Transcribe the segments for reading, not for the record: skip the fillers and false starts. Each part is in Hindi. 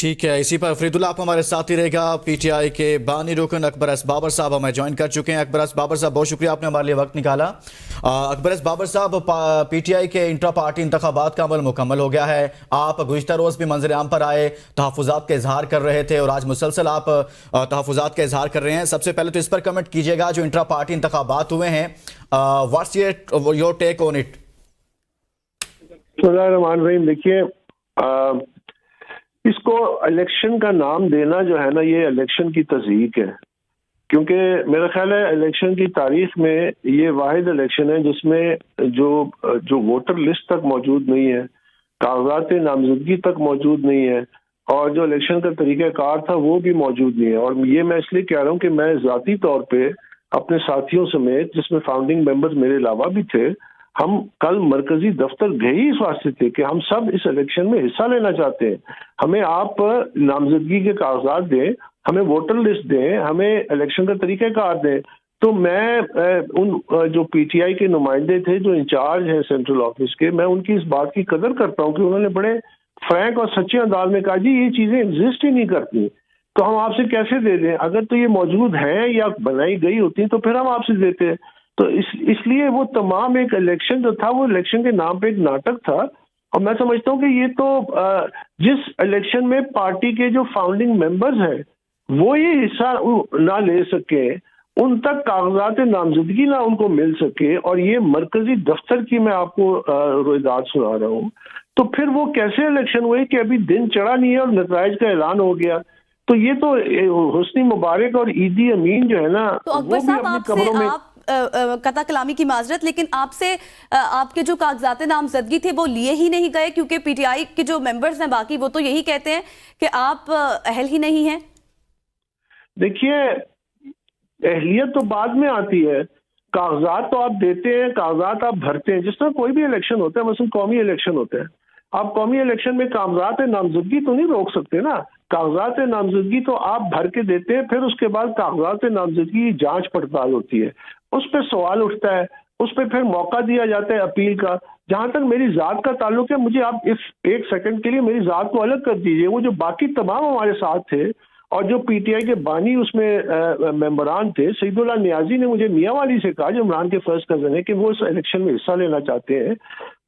ठीक है, इसी पर फरीदुल्लाह आप हमारे साथ ही रहेगा। पीटीआई के बानी रुकन अकबर एस बाबर साहब हमें ज्वाइन कर चुके हैं। अकबर एस बाबर साहब, बहुत शुक्रिया, आपने हमारे लिए वक्त निकाला। अकबर एस बाबर साहब, पीटीआई के इंट्रा पार्टी इंतखाबात का अमल मुकम्मल हो गया है। आप गुज़िश्ता रोज़ भी मंजर आम पर आए, तहफ़्फ़ुज़ात का इजहार कर रहे थे और आज मुसलसल आप तहफ़्फ़ुज़ात का इजहार कर रहे हैं। सबसे पहले तो इस पर कमेंट कीजिएगा, जो इंट्रा पार्टी इंतखाबात हुए हैं, what's your take on it? देखिए, इसको इलेक्शन का नाम देना जो है ना, ये इलेक्शन की तज़यीक है। क्योंकि मेरा ख्याल है इलेक्शन की तारीख में ये वाहिद इलेक्शन है जिसमें जो वोटर लिस्ट तक मौजूद नहीं है, कागजात नामजदगी तक मौजूद नहीं है, और जो इलेक्शन का तरीक़ाकार था वो भी मौजूद नहीं है। और ये मैं इसलिए कह रहा हूँ कि मैं ज़ाती तौर पे अपने साथियों समेत, जिसमें फाउंडिंग मेंबर्स मेरे अलावा भी थे, हम कल मरकजी दफ्तर गए ही इस वास्ते थे कि हम सब इस इलेक्शन में हिस्सा लेना चाहते हैं। हमें आप नामजदगी के कागजात दें, हमें वोटर लिस्ट दें, हमें इलेक्शन का तरीक़ाकार दें। तो मैं उन जो पीटीआई के नुमाइंदे थे, जो इंचार्ज हैं सेंट्रल ऑफिस के, मैं उनकी इस बात की कदर करता हूँ कि उन्होंने बड़े फ्रैंक और सच्चे अंदाज में कहा, जी ये चीज़ें एग्जिस्ट ही नहीं करती, तो हम आपसे कैसे दे दें? अगर तो ये मौजूद हैं या बनाई गई होती तो फिर हम आपसे देते हैं। तो इसलिए वो तमाम एक इलेक्शन जो था, वो इलेक्शन के नाम पे एक नाटक था। और मैं समझता हूँ कि ये तो जिस इलेक्शन में पार्टी के जो फाउंडिंग मेंबर्स हैं वो ये हिस्सा ना ले सके, उन तक कागजात नामजदगी ना उनको मिल सके, और ये मरकजी दफ्तर की मैं आपको रोयदाद सुना रहा हूँ, तो फिर वो कैसे इलेक्शन हुए कि अभी दिन चढ़ा नहीं है और नतराइज का ऐलान हो गया? तो ये तो हुस्नी मुबारक और ईदी अमीन जो है ना, तो अकबर साहब, आपसे आप कता कलामी की माजरत, लेकिन आपसे आपके जो कागजात नामजदगी थे वो लिए ही नहीं गए, क्योंकि पीटीआई के जो मेंबर्स हैं बाकी, वो तो यही कहते हैं कि आप अहल ही नहीं हैं। देखिए, अहलियत तो बाद में आती है, कागजात तो आप देते हैं, कागजात आप भरते हैं। जिस तरह कोई भी इलेक्शन होता है, मसलन कौमी इलेक्शन होते हैं, आप कौमी इलेक्शन में कागजात नामजदगी तो नहीं रोक सकते ना। कागजात नामजदगी तो आप भर के देते हैं, फिर उसके बाद कागजात नामजदगी की जांच पड़ताल होती है, उस पर सवाल उठता है, उस पर फिर मौका दिया जाता है अपील का। जहां तक मेरी जात का ताल्लुक है, मुझे आप इस एक सेकंड के लिए मेरी जात को अलग कर दीजिए। वो जो बाकी तमाम हमारे साथ थे और जो पीटीआई के बानी उसमें मेंबरान थे, सईदुल्लाह नियाजी ने मुझे मियाँ वाली से कहा, जो इमरान के फर्स्ट कजन है, कि वो इस इलेक्शन में हिस्सा लेना चाहते हैं।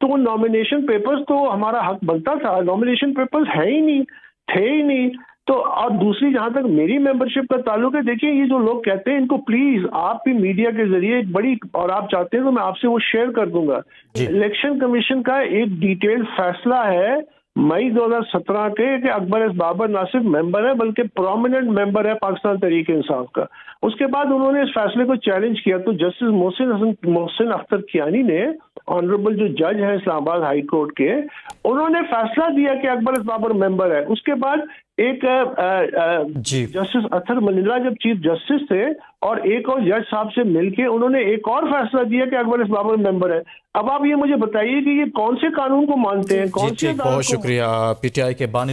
तो वो नॉमिनेशन पेपर्स, तो हमारा हक बनता था, नॉमिनेशन पेपर्स है ही नहीं, थे ही नहीं। तो और दूसरी, जहां तक मेरी मेंबरशिप का ताल्लुक है, देखिए ये जो लोग कहते हैं, इनको प्लीज आप भी मीडिया के जरिए एक बड़ी, और आप चाहते हैं तो मैं आपसे वो शेयर कर दूंगा। इलेक्शन कमीशन का एक डिटेल्ड फैसला है मई 2017 के, कि अकबर एस बाबर ना सिर्फ मेंबर है बल्कि प्रोमिनेंट मेंबर है पाकिस्तान तहरीक इंसाफ का। उसके बाद उन्होंने इस फैसले को चैलेंज किया, तो जस्टिस मोहसिन अख्तर कियानी ने, ऑनरेबल जो जज है इस्लामाबाद हाई कोर्ट के, उन्होंने फैसला दिया कि अकबर एस बाबर मेंबर है। उसके बाद एक जस्टिस अतर मनीला जब चीफ जस्टिस थे, और एक और जज साहब से मिलके उन्होंने एक और फैसला दिया कि अकबर एस बाबर मेंबर है। अब आप ये मुझे बताइए कि ये कौन से कानून को मानते हैं, कौन से? बहुत शुक्रिया। पीटीआई के बानी